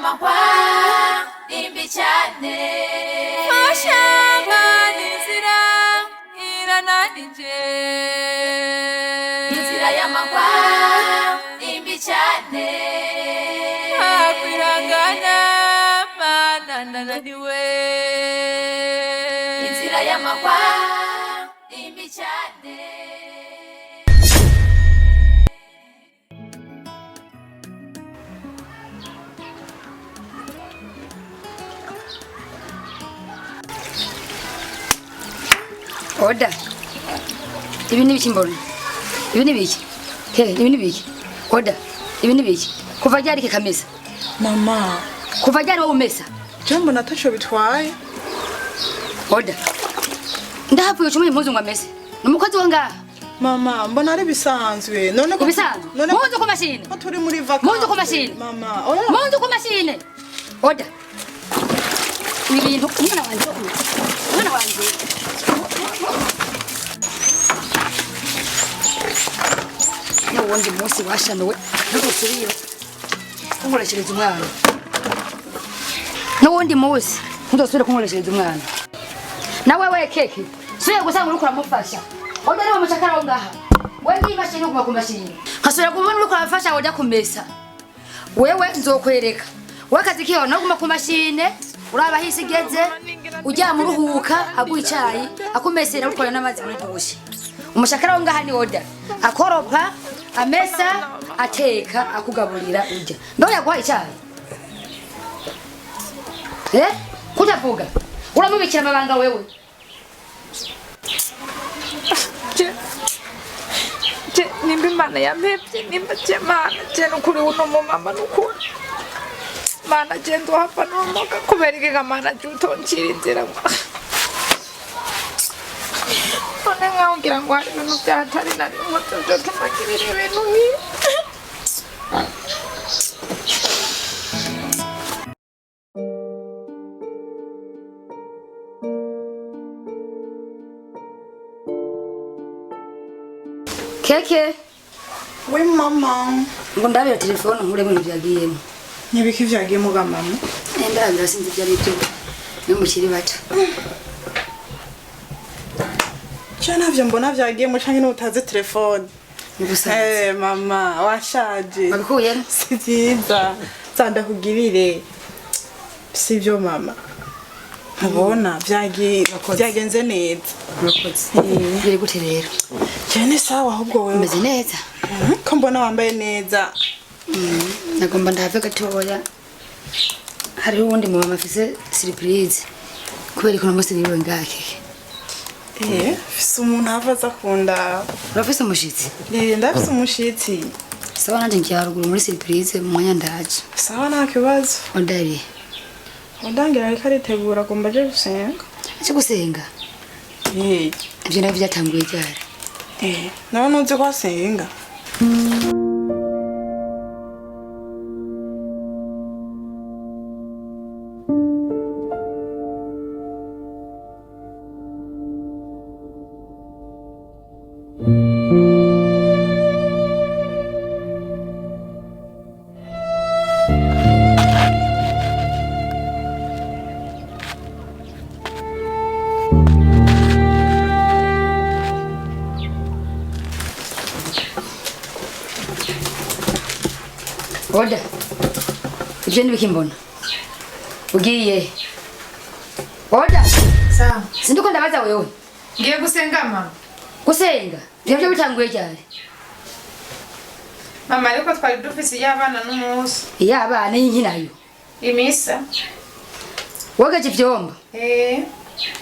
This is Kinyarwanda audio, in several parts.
mahwa imbi cyane Oshanga Inzira irananije Inzira y'amahwa imbi cyane akwirangana mana nananiwe Inzira y'amahwa imbi cyane Odda. Ibi ni biki mbona? Ibi ni biki? Ibi ni biki? Odda. Ibi ni biki? Kuva ryari ke kamesa? Mama. Kuva ryari wowe umesa? Jambo natasho bitwaye. Odda. Ndahavuye ucumenye impuzu ngo amese. Numukozi wo ngaha. Mama, mbona ari bisanzwe. None Kubisanzwe. Muzu ku mashine. Ko turi muri vacances. Muzu ku mashine. Mama, oya. Muzu ku mashine. Odda. Ibi bintu umwana wanje. Umwana wanje. Wundi munsi washanuwe ntugusubire kunkoreshereza umwana n'uwundi munsi ntuzosubire kunkoreshereza umwana nawe we keke suye gusanga uri kuramufasha Odda niwe mucakara wo ngaha we n'imashini uguma ku mashini nkasubira kubona uri kuramufasha Odda kumesa wewe nzokwereka wakazi kiyo no guma ku mashine uraba hisigeze ujya mu ruhuka aguha icyayi akumesera ukora n'amazi muri dushe umushakara wo ngaha ni Odda akoropa amesa ateka akugaburira urya ndo yaguha icyayi kutavuga uramubikira amabanga wewe nimba imana yampebye nimba mana nukuri uno mumama nukuri mana ndohava nomoka kubera iki mana utoncira inzira none nkaho ngira ngo hari ibintu byahatari na rimwe byotuma ngirira ibintu nk'ibi keke We mama. ngo ndabira telefone nkure mu byagiyemo Nibiki vyagiyemo ga mama? ndabira sinzi byari byo n'umukiri bato Cyana navyo mbona vyagiyemo canke n'utazi telefone. Nubusanzwe mama, washaje. babikuyemo Si byiza. Zanda kugirire. Sivyo mama. Abona vyagenze neza. urakoze biri gute rero Cyane sawa ahubwo wewe. umeze neza Ko mbona wambaye neza. nagomba ndahave gatoya hariho uwundi mama afise surprise kubera ko namusi niwe ngake Fise umuntu avaza kunda. urafise umushitsi Ndafise umushitsi. sawa nanje nkiharuguru muri surprise mu mwanya ndaje Sawa nta kibazo. Odari Udangira ariko aritegura agomba aje gusenga. cyo gusenga ibyo nabyo byatanguye cyane nawe ntuzi ko asenga. Odda ibyo nibiki mbona ugiye Odda sawa sinduko ndabaza wewe ngiye gusenga mama gusenga ibyo bitanguye cyane mama ariko twari dufise y'abana n'umunsi yabana yinkinayo imisa wagaje ivyomba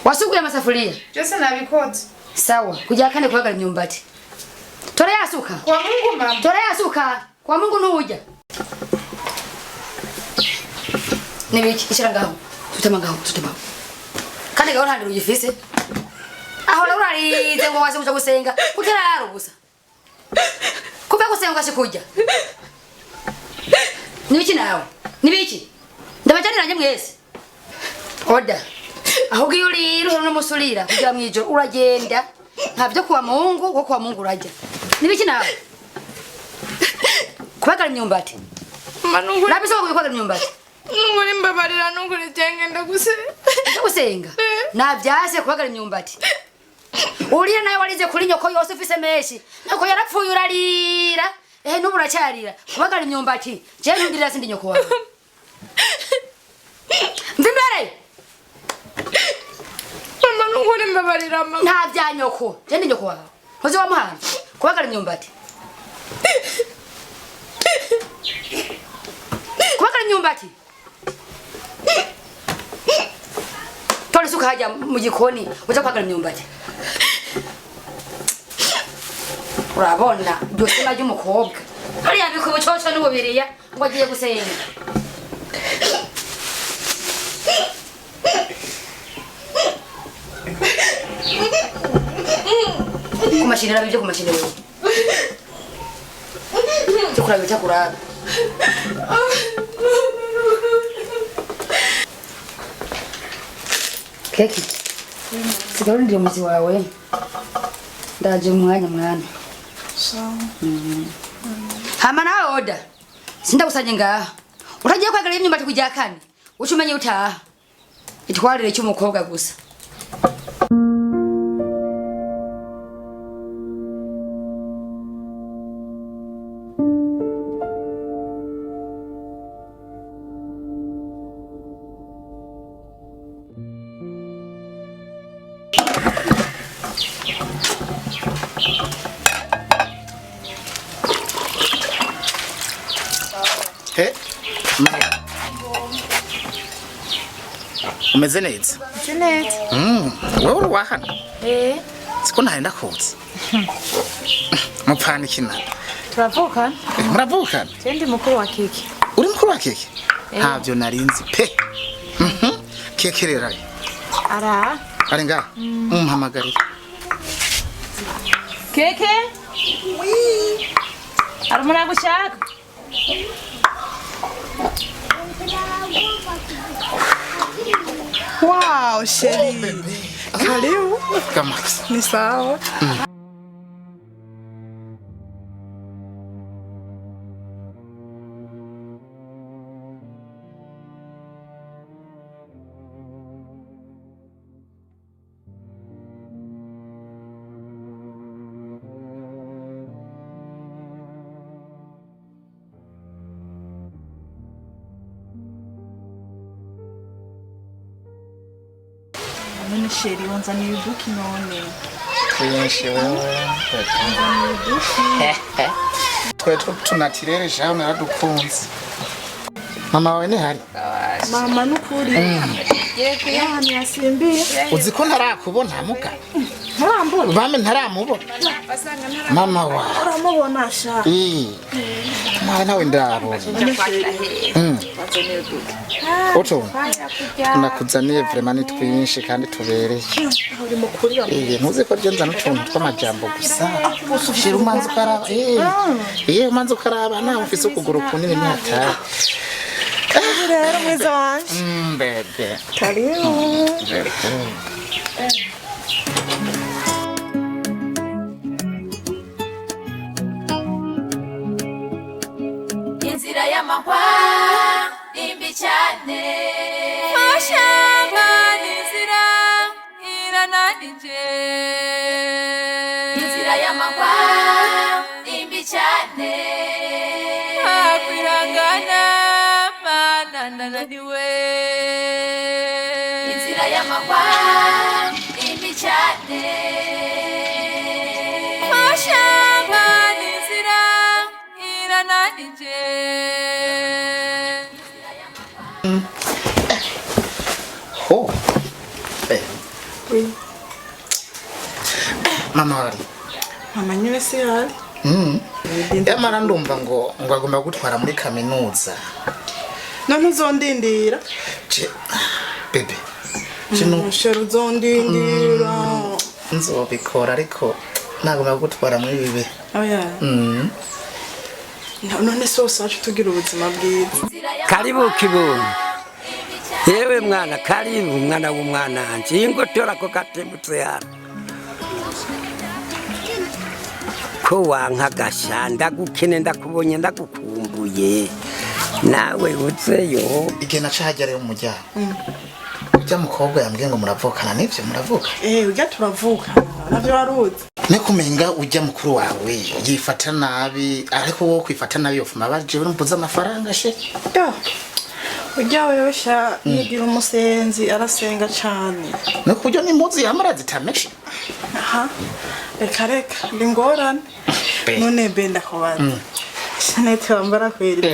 wasukuye amasafuriya byose nabikoze sawa kujya kane kuhagara imyumbati tora yasuka kwa Mungu mama tora yasuka kwa Mungu ntujya nibiki ishira ngaho tutema kandi gaho ntandi rugifise aho urarize ngo wase kuja gusenga kutararo gusa kuva gusenga kujya nibiki nawe nibiki ndabajaniranye mwese Odda aho giye uri no musulira kugira mwijo uragenda ntavyo kuwa Mungu ko kuwa Mungu urajya nibiki nawe kubagara imyumbati manungu nabiso kubagara imyumbati Nukuri mbabarira nukuri cyangwa ndagusenga. Ndagusenga. Navyase kubagara imyumbati. Uriya nawe warize kuri nyoko yose ufise meshi. Nyoko yarapfuye urarira. Nubu uracyarira. Kubagara imyumbati. Je ntundirira sindi nyoko wawe. Mvimbere. Mama nukuri mbabarira mama. Nta bya nyoko. Je ndi nyoko wawe. Hoze wa muhanga. Kubagara imyumbati. Kubagara imyumbati. Tole suka haja mu gikoni uza kubagara imyumbati. Urabona dosima y'umukobwa. Hariya bikubu cyoco n'ububiriya ngo agiye gusenga. Kumashinira bije kumashinira wewe. Chakula chakula. Keki. Sigaro ndi muzi wawe. Ndaje umwanya mwana. Sawa. Hama nawe Odda. Sinda kusanye ngaha. Uragiye kwagara imyumbati kujya kane. Ucumenye utaha. Itwarire cy'umukobwa gusa. Umeze neza? Neza. Wewe uri wahana? Siko ntaenda kuza. Mupfana ikina. Turavukana. Muravukana? Ndi mukuru wa keke. Uri mukuru wa keke? Ntabyo narinzi pe. Keke rero ari. Ara. Ari nga? Mumpamagarira. Keke? Oui. Arumuna gushaka. Wow, chérie. Karibu. Kama. Ni sawa. None chérie, wanzaniye uduki none. Twinshi wewe. Twe tunatirere jawe naradukunze. Mama wawe ni hari? Mama nukuri. Yego yani yasimbiye. Uzi ko ntarakubona muga? Ntarambona. Bame ntaramubona. Mama wa. Uramubona sha. Mwana nawe ndabona. Oto. Nakuzaniye vraiment twinshi kandi tubereye. Uri mukuri wa. Ntuzi ko byenza n'utuntu tw'amajambo gusa. Shira umanzi ukaraba. Umanzi ukaraba nawe ufise ukuguru kunini ni hatari. Rero mwiza wanje. Bebe. Karibu. Inzira y'amahwa imbi cyane Mashamba n'inzira irananije Inzira y'amahwa imbi cyane Akwirangana mana nananiwe Inzira y'amahwa imbi cyane Mashamba n'inzira irananije Ho. Mama wari. Mama nyine si hari. Yamara ndumva ngo agomba gutwara muri kaminuza. None uzondindira. Bebe. Shero uzondindira. Nzobikora ariko nagomba gutwara muri bibe. Oya. None sose wacu tugira ubuzima bwiza. Karibu kibondo. Yewe mwana karibu mwana w'umwana wanje ingotora ko katembutse yana. Ko wanka gashanda gukene ndakubonye ndagukumbuye. nawe utseyo igihe nacahagera yo mujya ujya mukobwa yambwiye ngo muravukana nivyo muravuka ujya turavuka navyo waruzi ne kumenga ujya mukuru wawe yifata nabi ariko wo kwifata nabi yofuma baje urumbuza amafaranga she ujya wewe sha yigira umusenzi arasenga cyane no kujya n'impuzi yamarazi tameshe aha reka ndingorane none benda kubaza Shanete wambara kweli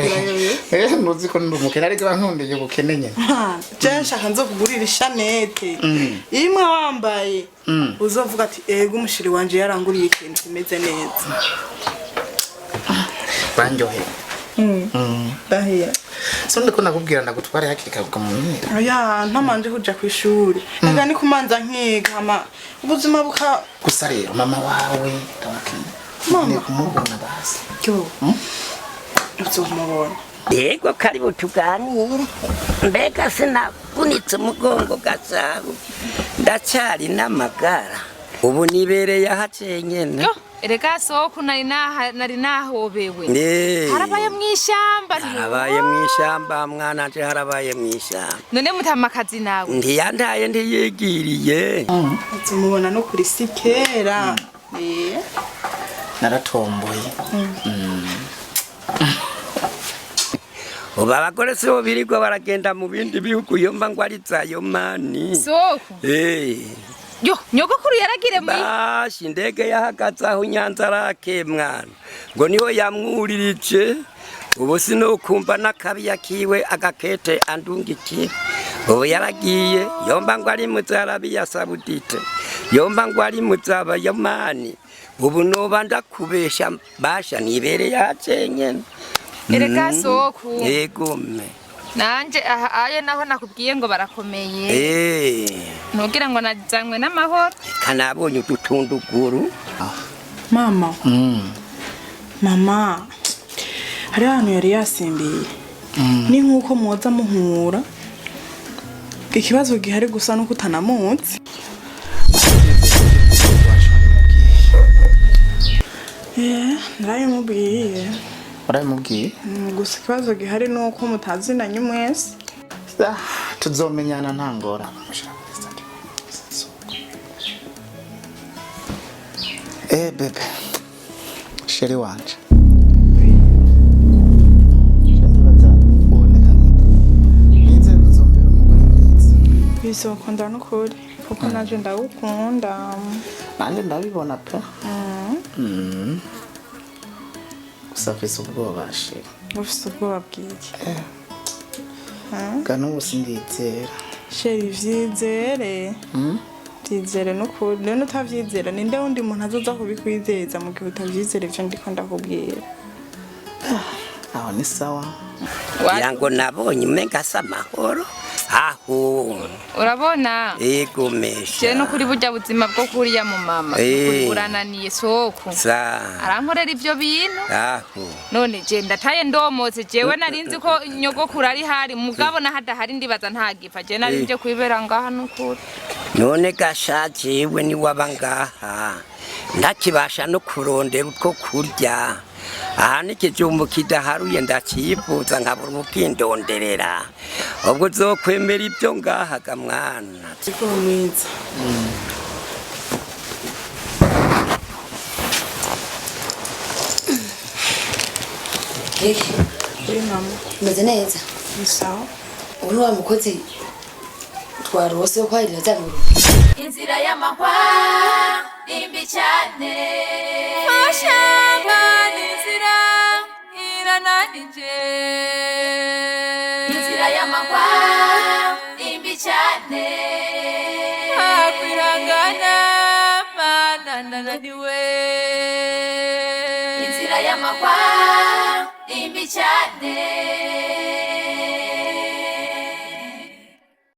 yoyo nuzi ko ndumukene ariko bankundeye ubukene nyene je nshaka nzo kugurira Shanete imwe wambaye uzovuga ati ego umushiri wanje yaranguriye ikintu kimeze neza banjohe bahira so ndiko nakubwira ndagutwara hakiri kavuga mu ntira oya ntamanje kuja ku ishuri naga ni kumanza nkiga ama ubuzima buka gusa rero mama wawe ndamukene mama kumubona basi cyo uzomubona yego karibu tuganire mbega sinavunitse umugongo gasabo ndacyari n'amagara ubu nibereye ahaciye nyene erega soko nari nahobewe harabaye mw'ishamba mwana nje harabaye mw'ishamba none mutamakazi nawe ndiyandaye ndiyegiriye uzomubona no kuri sikera naratomboye ubu abagore sibo birirwa baragenda mu bindi bihugu yomba ngo ari zayo mani soko yo nyogokuru yaragire bashi indege yahagaze aho Nyanza arake mwana ngo niho yamwuririje ubu sinokumva n'akabiya kiwe agakete andungikira ubu yaragiye yomba ngo ari mu Arabiya Saudite yomba ngo ari mu Yamani ubu noba ndakubesha basha nibereye ahacenyene erega soko yegome nanje aye naho nakubwiye ngo barakomeye ntugira ngo najanywe n'amahoro kanabonye udutunduguru mama mama hari ahantu yari yasimbiye ni nkuko muza muhura ikibazo gihari gusa nuko utanamutse narayimubwiye urayimubwiye gusa ikibazo gihari nuko mutazinanye mwese tuzomenyana ntangora bebe sheri wanje bizokunda n'ukuri kuko naje ndagukunda nanjye ndabibona pe gusa mfise ubwoba sheri ufise ubwoba bw'iki gana ubu sindizera sheri vyizere vyizere n'ukuri rero utavyizera ninde wundi muntu azoza kubikwizeza mu gihe utavyizera ivyo ndiko ndakubwira aho ni sawa yango nabonye umenga samahoro aho urabona yego mesha je no kuri burya buzima bwo kuriya mu mama kurananiye soko arankorera ivyo bintu aho none je ndataye ndomotse jewe narinzi ko nyogokuru ari hari mugabo na hadahari ndibaza ntagifa je narinje kwibera ngaha n'ukuri none gashajewe ni wabangaha ndakibasha no kurondera uko kurya aha n'ikijumbu kidaharuye ndakifuza nkabura ubukindonderera ubwo uzokwemera ibyo ngaha ga mwana siko mwiza mama meze neza ni sawa uri wa mukozi twarose ko hari razanuru Inzira y'amahwa imbi cyane Fashanga inzira irananije Inzira y'amahwa imbi cyane Akwirangana mana nananiwe Inzira y'amahwa imbi cyane